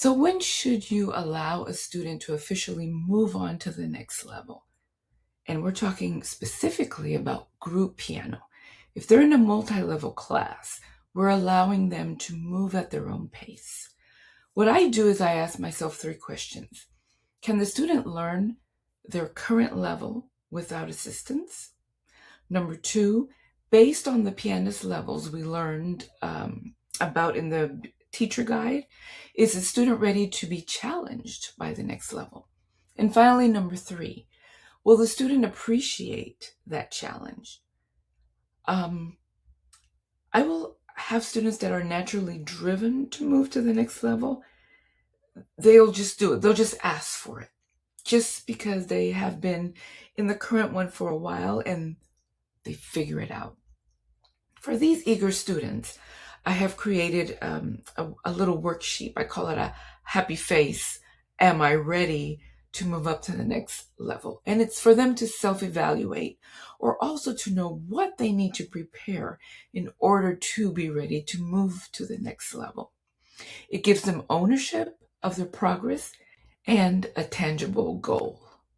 So when should you allow a student to officially move on to the next level? And we're talking specifically about group piano. If they're in a multi-level class, we're allowing them to move at their own pace. What I do is I ask myself 3 questions. Can the student learn their current level without assistance? Number 2, based on the pianist levels we learned about in the teacher guide, is the student ready to be challenged by the next level? And finally, number 3, will the student appreciate that challenge? I will have students that are naturally driven to move to the next level. They'll just do it. They'll just ask for it just because they have been in the current one for a while and they figure it out. For these eager students, I have created a little worksheet. I call it a happy face. Am I ready to move up to the next level? And it's for them to self-evaluate or also to know what they need to prepare in order to be ready to move to the next level. It gives them ownership of their progress and a tangible goal.